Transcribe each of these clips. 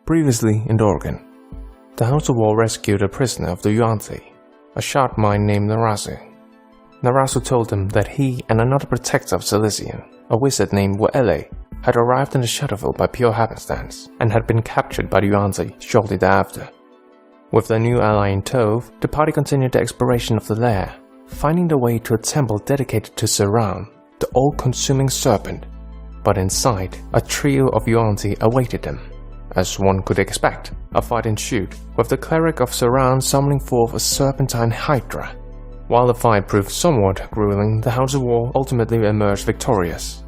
Previously in Dorgan, the Hounds of War rescued a prisoner of the Reunited, a sharp mind named Narasu. Narasu told them that he and another protector of Silesian, a wizard named Bla'ke, had arrived in the Shadowville by pure happenstance and had been captured by the Reunited shortly thereafter. With their new ally in tow, the party continued the exploration of the lair, finding their way to a temple dedicated to Saran, the all-consuming serpent. But inside, a trio of Reunited awaited them. As one could expect, a fight ensued, with the cleric of Saran summoning forth a serpentine hydra. While the fight proved somewhat grueling, the Hounds of War ultimately emerged victorious.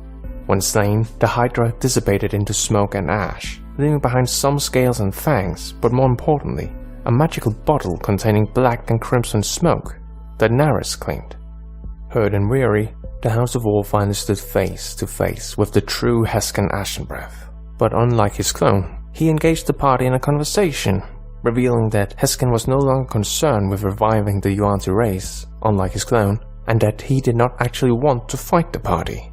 When slain, the hydra dissipated into smoke and ash, leaving behind some scales and fangs, but more importantly, a magical bottle containing black and crimson smoke that Naris claimed. Hurt and weary, the Hounds of War finally stood face to face with the true Heskin Ashenbreath. But unlike his clone, he engaged the party in a conversation, revealing that Heskin was no longer concerned with reviving the Reunited race, unlike his clone, and that he did not actually want to fight the party.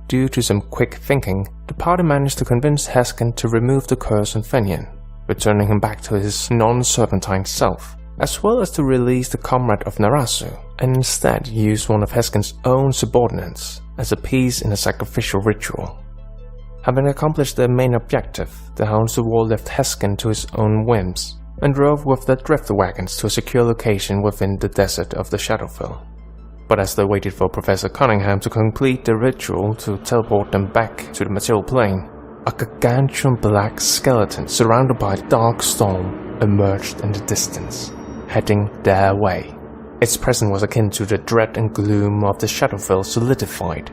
Due to some quick thinking, the party managed to convince Heskin to remove the curse on Fenian, returning him back to his non-serpentine self, as well as to release the comrade of Narasu, and instead use one of Heskin's own subordinates as a piece in a sacrificial ritual. Having accomplished their main objective, the Hounds of War left Heskin to his own whims, and drove with their drifter wagons to a secure location within the desert of the Shadowville. But as they waited for Professor Cunningham to complete the ritual to teleport them back to the material plane, a gargantuan black skeleton surrounded by a dark storm emerged in the distance, heading their way. Its presence was akin to the dread and gloom of the Shadowville solidified,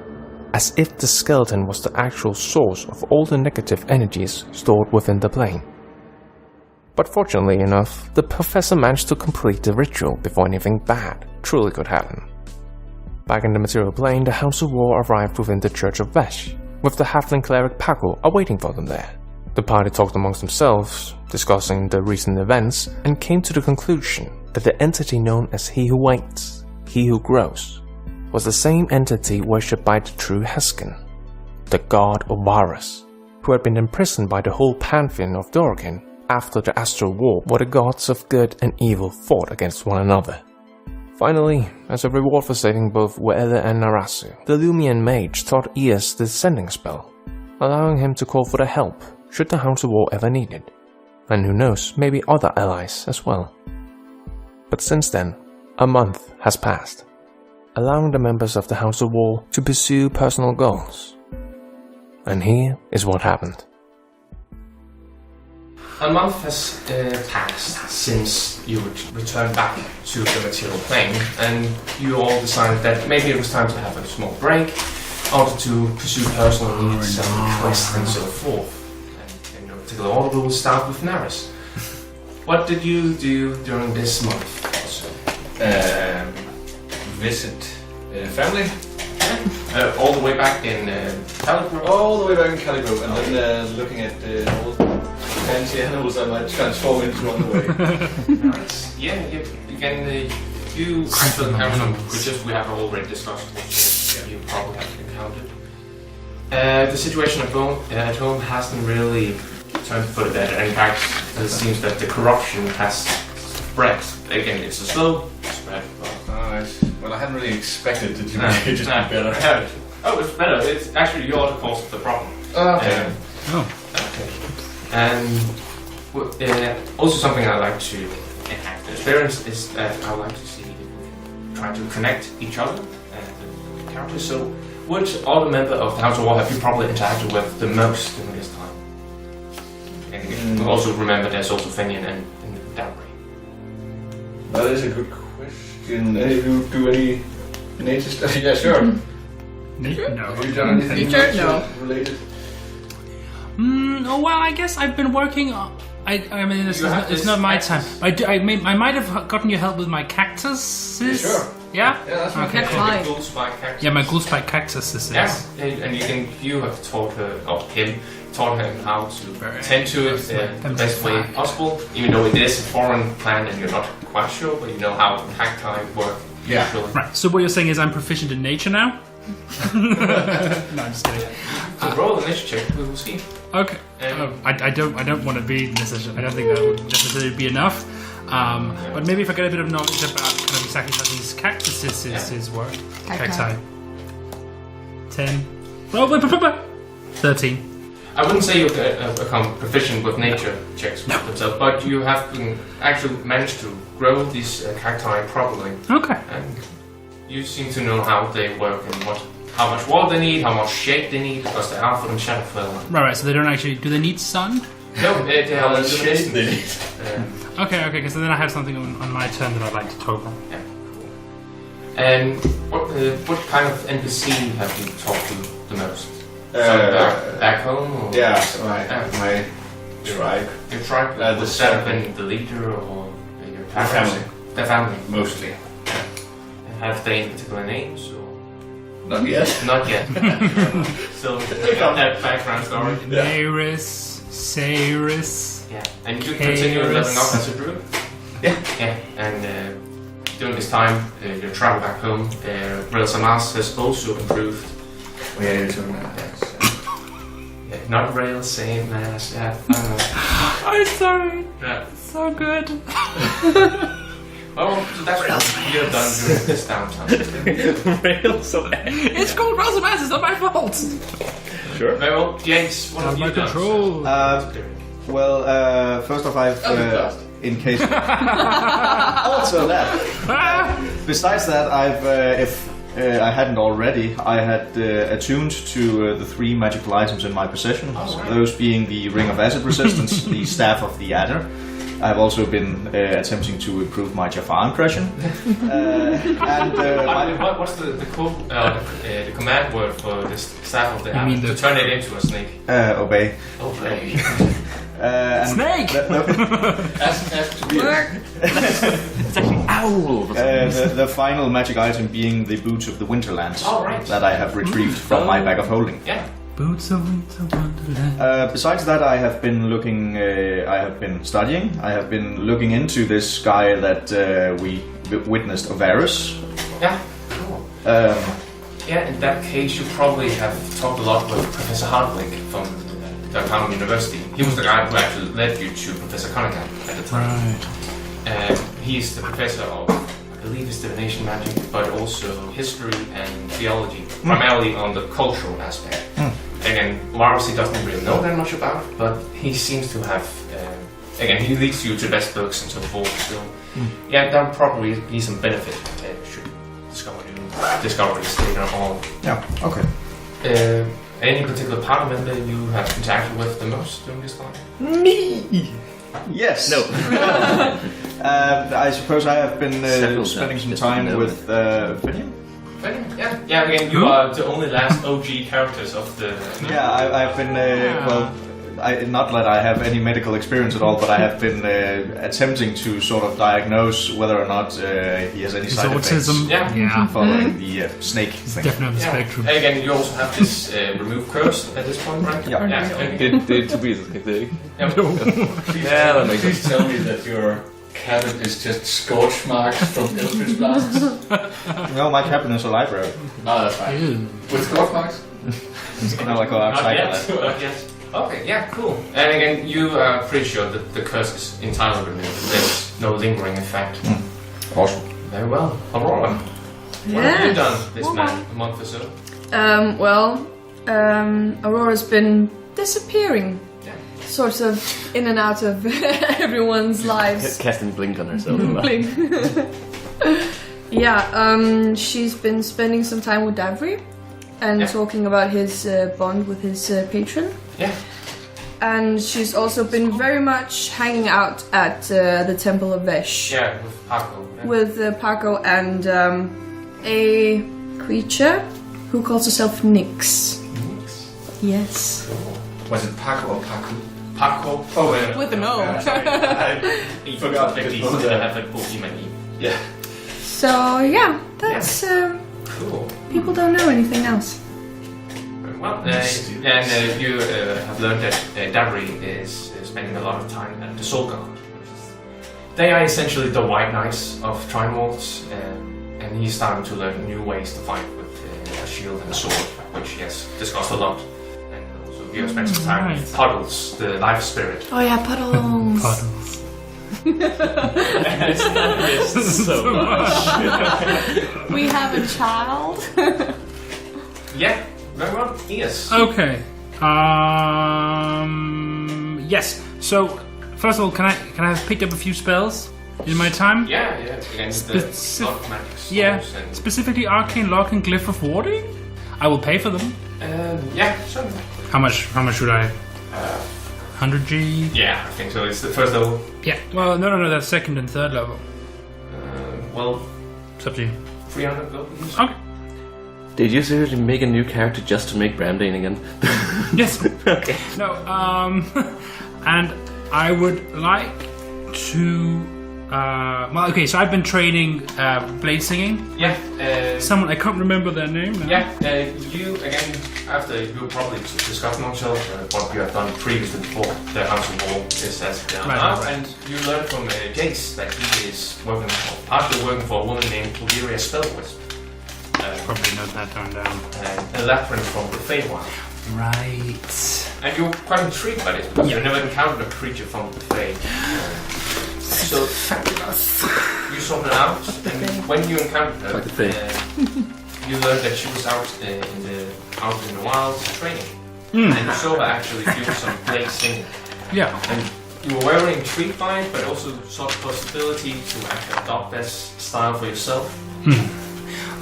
as if the skeleton was the actual source of all the negative energies stored within the plane. But fortunately enough, the professor managed to complete the ritual before anything bad truly could happen. Back in the material plane, the Hounds of War arrived within the Church of Vesh, with the halfling cleric Paco awaiting for them there. The party talked amongst themselves, discussing the recent events, and came to the conclusion that the entity known as He Who Waits, He Who Grows, was the same entity worshipped by the true Heskin, the god of Varus, who had been imprisoned by the whole pantheon of Dorgan after the Astral War, where the gods of good and evil fought against one another. Finally, as a reward for saving both Bla'ke and Narasu, the Lumian mage taught Eas the sending spell, allowing him to call for the help should the Hounds of War ever need it, and who knows, maybe other allies as well. But since then, a month has passed, allowing the members of the Hounds of War to pursue personal goals. And here is what happened. A month has passed since you returned back to the material plane, and you all decided that maybe it was time to have a small break, in order to pursue personal needs and quests and so forth. And in no particular order, we will start with Naris. What did you do during this month also? Visit family. All the way back in Caligrove? All the way back in Caligrove, and then looking at the old fancy animals I might transform into on the way. Nice. Yeah, you can you actually have some creatures we have already discussed, which you probably have encountered. The situation at home hasn't really turned for the better. In fact, it seems that the corruption has spread. Again, it's a slow spread. Well, I hadn't really expected it to just be better. Oh, it's better. It's actually you're the cause of the problem. Okay. Okay. And also something I like to experience is that I like to see if we can try to connect each other and the characters. So, which other member of the Hounds of War have you probably interacted with the most during this time? And also remember there's also Fenian and Danbury. That is a good question. Any of you do any nature stuff? Yeah, sure. No. Have you done anything No. related? Oh well, I guess I've been working on. I mean, it's not my time. I might have gotten you help with my cactuses. Sure. Yeah. Yeah, that's okay. Fine. Ghoul spike cactus. Yeah, my ghoul spike cactuses. Yeah, and you have taught her or him how to tend to it the best way possible. Even though it is a foreign plant and you're not quite sure, but you know how cacti work. Yeah. Usually. Right. So what you're saying is I'm proficient in nature now. No, I'm just kidding. So roll the initiative, we will see. Okay. I don't want to be necessarily. I don't think that would necessarily be enough. But maybe if I get a bit of knowledge about kind of exactly how these cactuses work. Cacti. 10. Oh, wait, 13. I wouldn't say you've become proficient with nature checks with themselves, but you have actually managed to grow these cacti properly. Okay. And you seem to know how they work and how much water they need, how much shade they need, because they are for the shadow fill. Right, so they don't actually... Do they need sun? No, they are shade they need. Okay, because then I have something on my turn that I'd like to talk about. Yeah, cool. And what kind of NPC have you talked to the most? Back home? Or? Yeah, so my tribe. Your tribe? Would that have been the leader or your family? The family. Mostly. Yeah. Have they any particular names? Or? Not yet. Not yet. Still got that background story. Nairis, Cyrus. Yeah, and you continue leveling up as a druid? Yeah. Yeah, and during this time, your travel back home, Railsamas has also improved. Oh, yeah, you're talking about that. Yeah, not Rail, same as, yeah. I'm sorry. Yeah. So good. Well, so that's what you're done during this downtime. It's called Railsamas, it's not my fault. Sure. Well, James, what have you done? Control. Well, first off, I've in case. Also that. Besides that, I've if I hadn't already, I had attuned to the 3 magical items in my possession. Those being the Ring of Acid Resistance, the Staff of the Adder. I've also been attempting to improve my Jafar impression. What's the quote, the command word for this Staff of the Adder? To turn it into a snake. Obey. Obey. Snake! Ask to work. It's actually owl. The final magic item being the Boots of the Winterlands that I have retrieved from my bag of holding. Yeah. Boots of Winter Wonderland. Besides that, I have been looking. I have been studying. I have been looking into this guy that we witnessed, Ovarus. Yeah. Cool. Yeah. In that case, you probably have talked a lot with Professor Hardwick from Zhokar University. He was the guy who actually led you to Professor Cunningham at the time. Right. He's the professor of, I believe, it's divination magic, but also history and theology, primarily on the cultural aspect. Again, Larcy doesn't really know that much about it, but he seems to have. Again, he leads you to the best books and so forth. So, yeah, that would probably be some benefit. Should discover new discoveries later on. Yeah. Okay. Any particular party member you have interacted with the most during this time? Me. Yes. No. I suppose I have been spending some time with Finian. Yeah. Again, you are the only last OG characters of the. Yeah, I've been not that I have any medical experience at all, but I have been attempting to sort of diagnose whether or not he has any side effects. Yeah. Following the snake thing. Definitely the spectrum. And again, you also have this remove curse at this point, right? Yeah. Det Tobias kan det ikke. Please tell me that your cabin is just scorch marks from Eldritch blasts. No, my cabin is a library. Oh, that's fine. With scorch marks? No, I go outside of that. Not yet. Okay, yeah, cool. And again, you are pretty sure that the curse is entirely removed. There's no lingering effect. Awesome. Very well. Aurora, what have you done this a month or so? Aurora's been disappearing. Yeah. Sort of in and out of everyone's lives. Casting blink on herself. Blink. She's been spending some time with Davri and talking about his bond with his patron. Yeah. And she's also been very much hanging out at the Temple of Vesh. Yeah, with Paco. Yeah. With Paco and a creature who calls herself Nyx. Nyx? Yes. Cool. Was it Paco or Paco? Paco. Oh, with an O. I forgot that these have a book in. Yeah. So yeah, that's cool. People don't know anything else. Well, and you have learned that Davri is spending a lot of time at the Soul Guard. They are essentially the White Knights of Trimorphs, and he's starting to learn new ways to fight with shield and a sword, which he has discussed a lot. And also you have spent some time with Puddles, the life spirit. Oh yeah, Puddles. Puddles. so much. We have a child. Yeah, very well. Yes. Okay. Yes. So, first of all, can I have picked up a few spells in my time? Yeah. Against the not magic stones Yeah. and Specifically, Arcane Lock and Glyph of Warding. I will pay for them. yeah, certainly. How much should I? 100 G. Yeah, I think so. It's the first level. Yeah. Well, no. That's second and third level. Well, It's up to you. 300 gold. Please. Okay. Did you seriously make a new character just to make Bramdane again? Yes. Okay. No. And I would like to. Well, okay. So I've been training blade singing. Yeah. Someone I can't remember their name now. Yeah, you again, after you probably discussed amongst yourself what you have done previously before the Hounds of War is as they are now, and you learn from Jace that he is partly working for a woman named Bulgaria Spellwisp. Probably note that down. A labyrinth from the Feywild. Right. And you're quite intrigued by this because you've never encountered a creature from the Fey. So Fabulous. you sort it out, and when you encountered her, Like the Fey. you learned that she was out in the wild training, and you saw her actually do some blade singing. Yeah. And you were very intrigued by it, but also saw the possibility to actually adopt that style for yourself.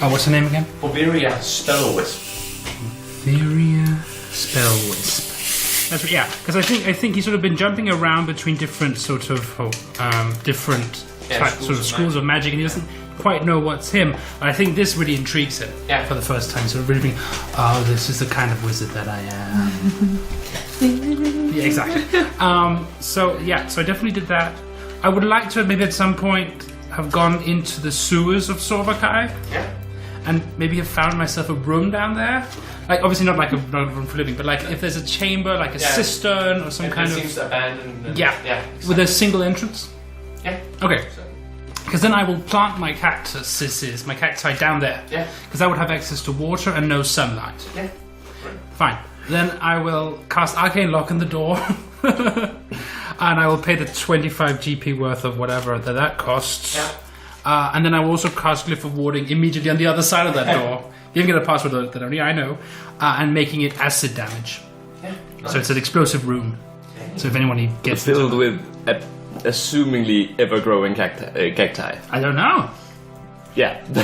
What's her name again? Bulgaria Spellwisp. Theria Spellwisp. That's right, yeah, because I think he's sort of been jumping around between different sort of different schools of magic, and he doesn't quite know what's him. But I think this really intrigues him for the first time. Sort of really being, oh, this is the kind of wizard that I am. Yeah, exactly. So I definitely did that. I would like to maybe at some point have gone into the sewers of Sorbakai. Yeah. And maybe have found myself a room down there. Like, obviously not like a room for living, but like if there's a chamber, like a cistern or some kind of... It seems abandoned. Yeah, exactly. with a single entrance. Yeah. Okay. Because then I will plant my cacti down there. Yeah. Because I would have access to water and no sunlight. Yeah. Fine. Then I will cast Arcane Lock on the door. And I will pay the 25 GP worth of whatever that costs. Yeah. And then I will also cast Glyph of Warding immediately on the other side of that door. You can get a password that only I know. And making it acid damage. Yeah. So it's an explosive room. So if anyone gets Filled with assumingly ever-growing cacti. I don't know. Yeah. And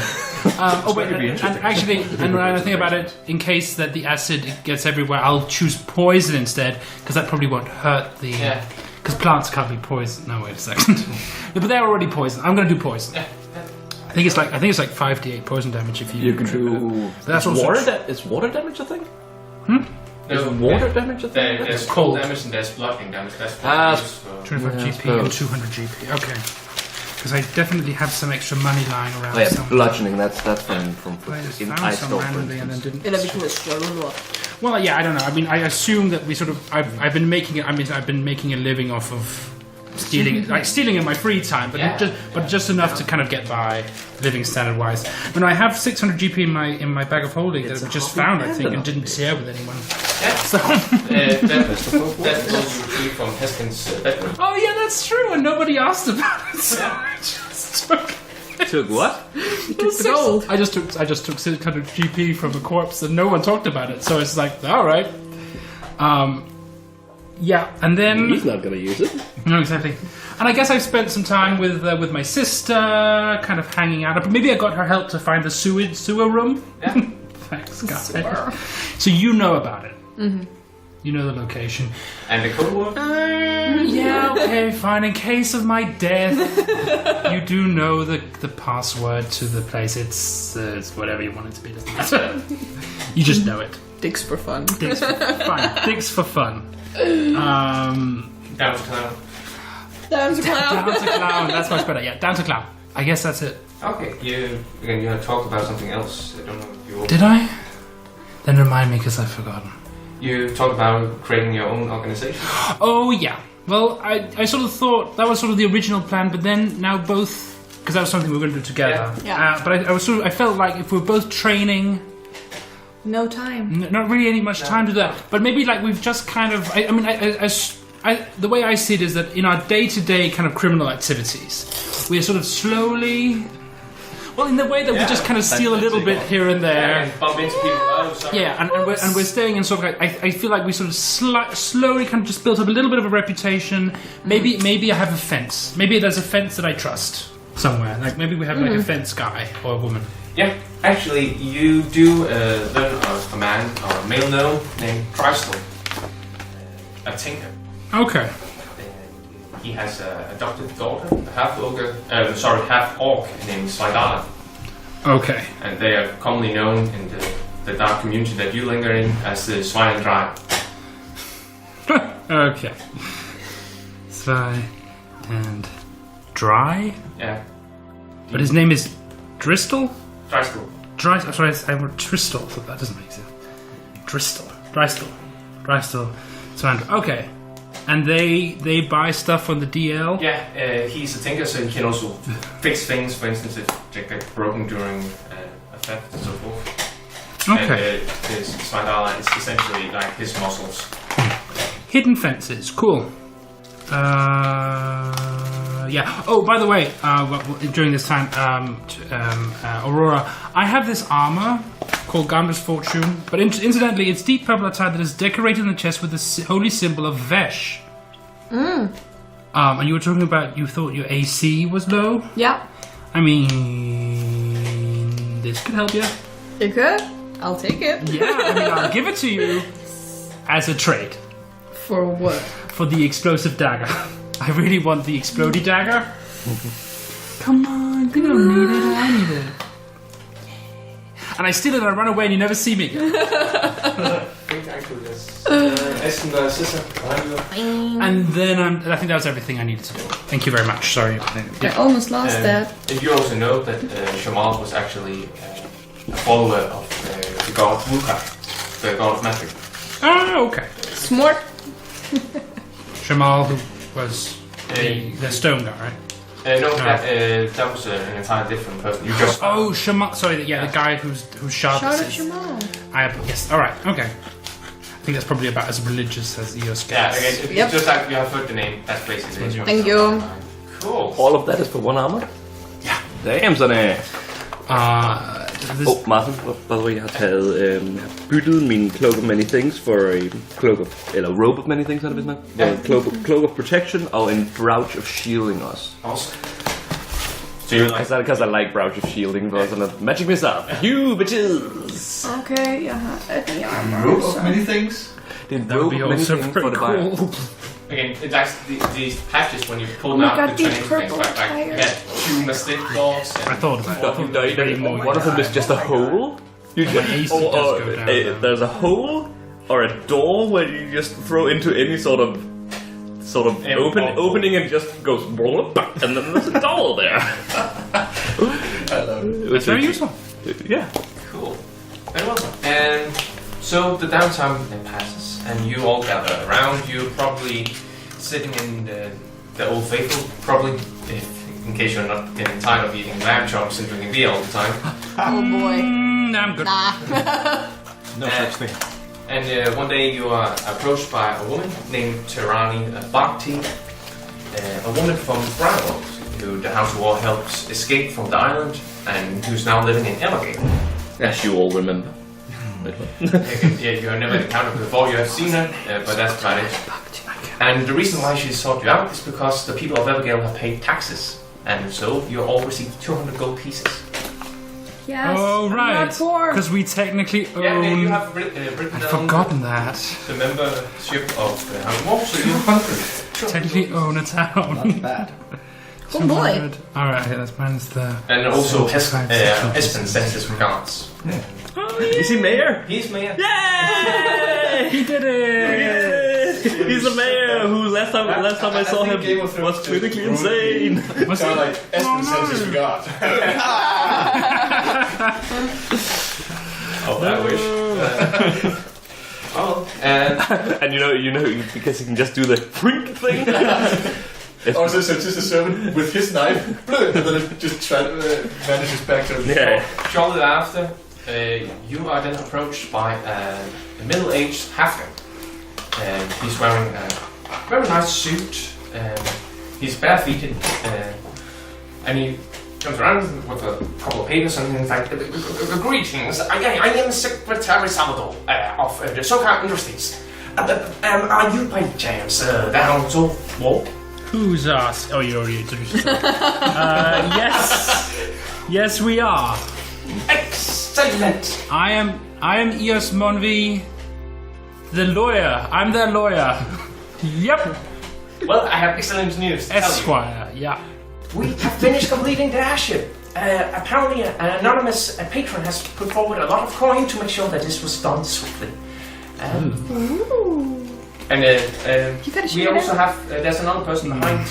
actually, and when I think about it, in case that the acid gets everywhere, I'll choose poison instead, because that probably won't hurt the... Yeah. Because plants can't be poisoned. No, wait a second. No, but they're already poisoned. I'm going to do poison. Yeah. I think it's like 5d8 poison damage if you can do... That's is also is water damage a thing? No, Is water damage a thing? There's cold. cold damage and there's bludgeoning damage. That's 25 Yeah, I GP and suppose. 200 GP. Okay. Because I definitely have some extra money lying around. Oh, yeah, somewhere. bludgeoning, that's from I just in found Ice some Storm, for randomly and then instance. didn't. Eller vi kunne struggle. Well, yeah, I don't know. I mean, I assume that we sort of. I've been making it. I mean, I've been making a living off of stealing in my free time, but just enough to kind of get by, living standard wise. When I have 600 GP in my bag of holding that I just found, I think, and didn't share with anyone. Yeah. So. That's also retrieved from Heskin's bedroom. Oh yeah, that's true, and nobody asked about it. So I just took. Took what? Gold. I just took 600 GP from a corpse, and no one talked about it. So it's like, all right. Yeah, and then He's not gonna use it. no, exactly. And I guess I've spent some time with my sister, kind of hanging out. But maybe I got her help to find the sewer room. Yeah. Thanks, guys. So you know about it. Mm-hmm. You know the location. And the code word? Yeah, okay, fine. In case of my death, you do know the password to the place. It's whatever you want it to be. Doesn't matter. You just know it. Dicks for fun. Dicks for fun. Dicks for fun. Down to clown. Down to Down to clown. That's much better. Yeah, down to clown. I guess that's it. Okay, you had talked about something else. I don't know if you... Did I? Then remind me, because I've forgotten. You talked about creating your own organization. Oh, yeah. Well, I sort of thought that was sort of the original plan, but then now both... Because that was something we were going to do together. Yeah. But I felt like if we were both training... No time. Not really any much time to do that. But maybe like we've just kind of. The way I see it is that in our day-to-day kind of criminal activities, we are sort of slowly. Well, in the way that we just kind of steal a little bit here and there. And bump into people. Oh, sorry. Yeah, and we're staying in sort of like, I feel like we sort of slowly kind of just built up a little bit of a reputation. Maybe I have a fence. Maybe there's a fence that I trust somewhere. Like maybe we have like a fence guy or a woman. Yeah, actually, you do learn of a man, or a male gnome named Crystal, a tinker. Okay. He has an adopted daughter, a half-orc named Slidala. Okay. And they are commonly known in the dark community that you linger in as the Swine and Dry. Okay. Sly and Dry? Yeah. But his name is Dristle? Crystal. Sorry, I wrote Tristle, so that doesn't make sense. Drystle. Okay. And they buy stuff on the DL? Yeah, he's a tinker, so he can also fix things, for instance, if they get broken during a theft and so forth. Okay. And his Swindala is essentially like his muscles. Hidden fences, cool. Yeah. Oh, by the way, during this time, Aurora, I have this armor called Gamda's Fortune, but incidentally, it's deep purple outside that is decorated in the chest with the holy symbol of Vesh. And you were talking about you thought your AC was low? Yeah. I mean, this could help you. It could. I'll take it. Yeah, I mean, I'll give it to you as a trade. For what? For the explosive dagger. I really want the explodey dagger. Come on, you don't need it. I need it. And I steal it and I run away and you never see me again. And then I think that was everything I needed to do. Thank you very much. Sorry. I almost lost that. And you also know that Shamal was actually a follower of the god Zhokar, the god of magic. Oh, okay. Smart. Shamal, who was the stone guy, right? That was an entirely different person. You just Shamal. Sorry, the guy who's sharp. Shout out Shamal. Yes. All right. Okay. I think that's probably about as religious as Eos Yeah. gets. Again, it's just like you have heard the name. That's basically it. Thank you. Cool. All of that is for one armor? Ja. Damn, sådan er. Martin, by the way, jeg har byttet min Cloak of Many Things for a Cloak of, eller Robe of Many Things, er det vist nok? Cloak of Protection og en Brooch of Shielding også. Awesome. So you like because I like Brooch of Shielding, but sådan at magic me up. You bitches! Okay, jeg har et armor. Rope of many things? Det er en that would robe be of many also things very for the buyer. cool. again? It's like these patches when you pull Oh them my out. God, the these training purple things, like tires. you had 2 mastic dogs. I thought of that. One of them is just a hole. You just, AC does go down, though. there's a hole or a door where you just throw into any sort of opening and just goes and then there's a door there. I love it. It's very useful. Yeah. Cool. Very well done. And so the downtime passes, and you all gather around. You're probably sitting in the Old Faithful, probably, in case you're not getting tired of eating lamb chops and drinking beer all the time. Oh boy. Nah, I'm good. No such thing. And one day you are approached by a woman named Scrawny Blake, a woman from Gravenhill, who the Hounds of War helps escape from the island, and who's now living in Maplecairn. As you all remember. Yeah, you have never encountered her before. You have seen her, but that's about it. And the reason why she sought you out is because the people of Evergale have paid taxes, and so you all received 200 gold pieces. Yes. Oh, I'm right. not poor. Because we technically own... Yeah, you have written I'd down forgotten that. the membership of the Hounds of War, so you 100. Technically own a town. Not bad. Oh boy. Alright, okay, that's minus the... And also, 75, Espen sends his regards. Is he mayor? He's mayor. Yay! He did it! He's the mayor who last time I saw him Game of Thrones was clinically is insane. Was Kind it? of like Espen sends his regard. Oh, I wish. Oh, And you know because he can just do the freak thing. Or so it's just a servant with his knife, and then it just vanishes back to the Yeah. shortly after, you are then approached by a middle-aged halfling. He's wearing a very nice suit. He's bare-feeted, and he comes around with a couple of papers and in fact, greetings. I am Secretary Salvador of the Zhokar Industries. Are you by chance the Hounds of War? Who's us? Oh, you already introduced yourself. Yes, we are. Excellent. I am Eos Monvi, the lawyer. I'm their lawyer. Yep. Well, I have excellent news to tell you. Esquire. Yeah. We have finished completing the airship. Apparently, an anonymous patron has put forward a lot of coin to make sure that this was done swiftly. And we also have, there's another person behind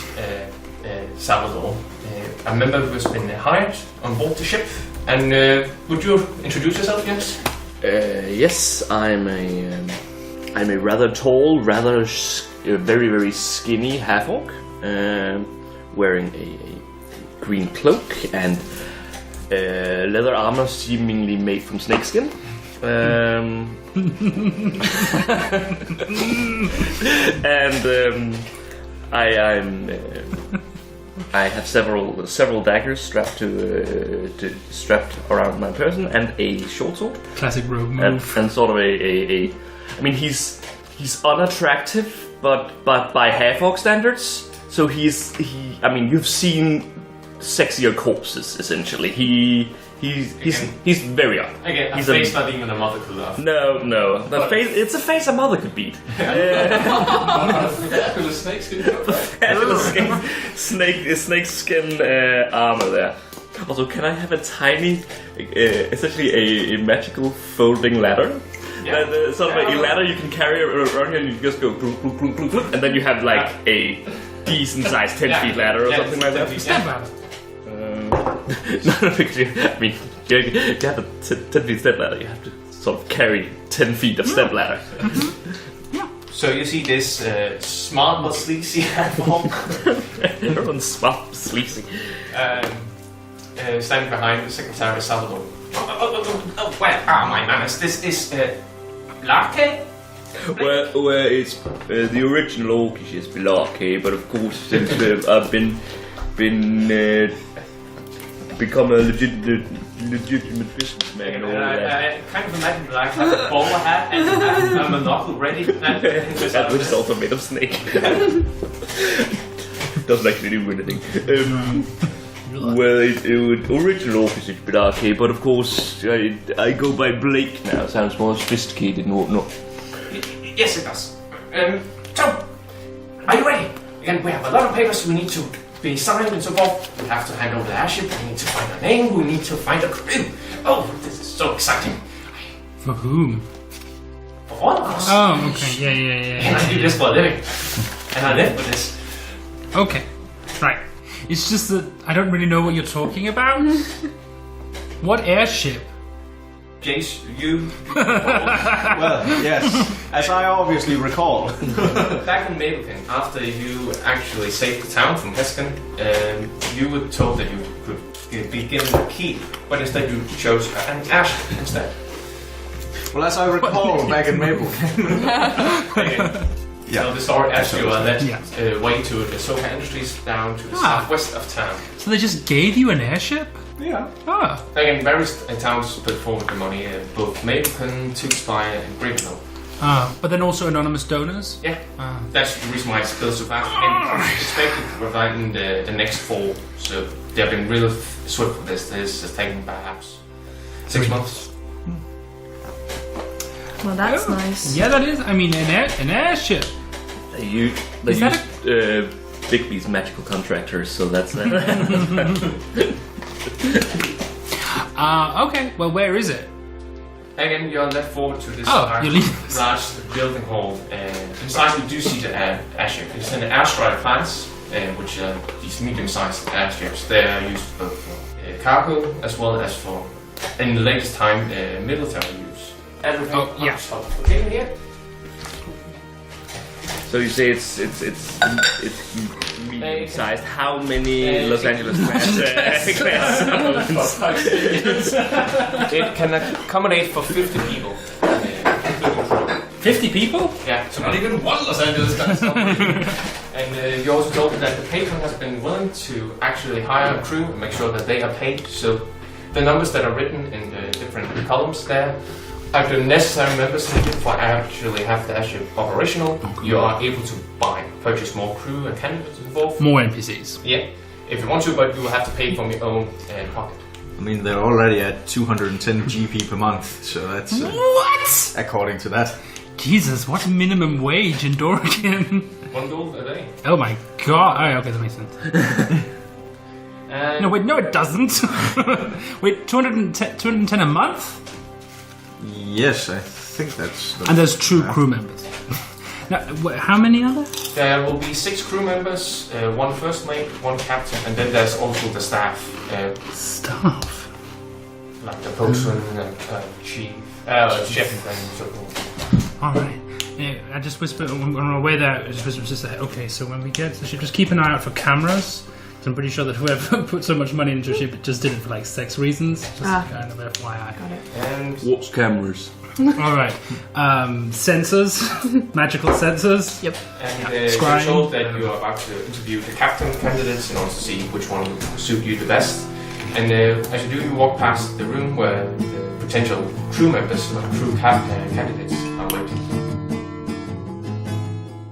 Salvador, a member who has been hired on board the ship. And would you introduce yourself, Jens? Yes, I'm a rather tall, very, very skinny half-orc, wearing a green cloak and leather armor seemingly made from snakeskin. And I have several daggers strapped strapped around my person and a short sword. Classic rogue move. And sort of I mean, he's unattractive, but by half-orc standards. So I mean, you've seen sexier corpses essentially. He's very up. Again, he's a face not even a mother could love. No. It's a face a mother could beat. Fabulous snakeskin coat. Fabulous snakeskin armor there. Also, can I have a tiny, essentially a magical folding ladder? Yeah. Sort of a ladder you can carry around here and you just go glug, glug, glug, glug, glug, and then you have like a decent sized 10 feet ladder or something like that. Step ladder. No, because you have a 10 feet step ladder. You have to sort of carry 10 feet of step ladder. So you see this smart but sleazy half-orc. Everyone's smart but sleazy. Standing behind the Secretary Salvador. Well, my manners. This is Bla'ke? Well, it's the original orcish is Bla'ke, but of course since I've become a legitimate businessman and all that. I kind of imagine like a bowler hat and a monocle ready. That which is also made of snake. Doesn't actually do anything. Well, it original orcish is Bla'ke, but of course I go by Blake now. Sounds more sophisticated and whatnot. Yes, it does. So, are you ready? Again, we have a lot of papers we need to be signed and so forth. We have to hand over the airship. We need to find a name. We need to find a crew. Oh, this is so exciting. For whom? For all of us. Oh, okay. Yeah. And I do this for a living. And I live with this. Okay. Right. It's just that I don't really know what you're talking about. What airship? Jace, you... Well, yes, as I obviously recall. Back in Maplecairn, after you actually saved the town from Heskin, you were told that you could be given a key, but instead you chose an airship instead. Well, as I recall, back in Maplecairn. So the story as you are led way to the Zhokar Industries down to the southwest of town. So they just gave you an airship? Yeah. Ah. Again, various towns put forward the money, both Maplecairn, Toothspire and Gravenhill. But then also anonymous donors? Yeah. That's the reason why it's built so fast. And it's expected to provide in the next fall. So they've been real swift with this. This has taken perhaps 6 months. Well, that's nice. Yeah, that is. I mean, an airship. They use Bigby's magical contractors, so that's okay. Well, where is it? Again, you're led forward to this large building hall. Inside, you do see the airship. It's an airstrike class, which are these medium-sized airships. They are used both for cargo as well as for, in the latest time, military use. Everything here. So So you say it's medium-sized. How many Los Angeles class? It can accommodate for 50 people. 50 people? Yeah, So not even one Los Angeles class. And you also told me that the patron has been willing to actually hire a crew and make sure that they are paid. So the numbers that are written in the different columns there are the necessary members needed for actually have the airship operational. You are able to purchase more crew and candidates involved. More NPCs. Yeah, if you want to, but you will have to pay from your own pocket. I mean, they're already at 210 GP per month, so that's What? according to that. Jesus, what's minimum wage in Dorian? $1 a day. Oh my god. Oh, okay, that makes sense. And No, wait, no, it doesn't. Wait, 210 a month? Yes, I think that's. And there's true crew members. Now, how many are there? there will be 6 crew members, 1 first mate, 1 captain, and then there's also the staff. Staff. Like the postman and chef and so forth. Alright. Yeah, I just whispered on our way there. I just whispered, just like, okay, so when we get to the ship, just keep an eye out for cameras. So I'm pretty sure that whoever put so much money into a ship just did it for like sex reasons. Just kind of FYI. Got it. And What's cameras? Alright. Sensors. Magical sensors. Yep. you're Scrying. told that you are about to interview the captain candidates in order to see which one will suit you the best. And as you do, you walk past the room where the potential crew members or crew candidates are waiting.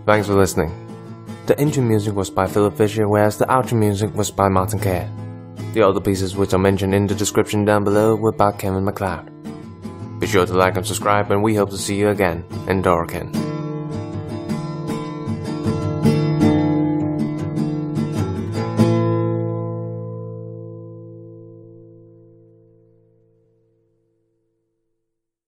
Thanks for listening. The intro music was by Philip Fischer, whereas the outro music was by Maplecairn. The other pieces which are mentioned in the description down below were by Kevin MacLeod. Be sure to like and subscribe, and we hope to see you again in Dorian.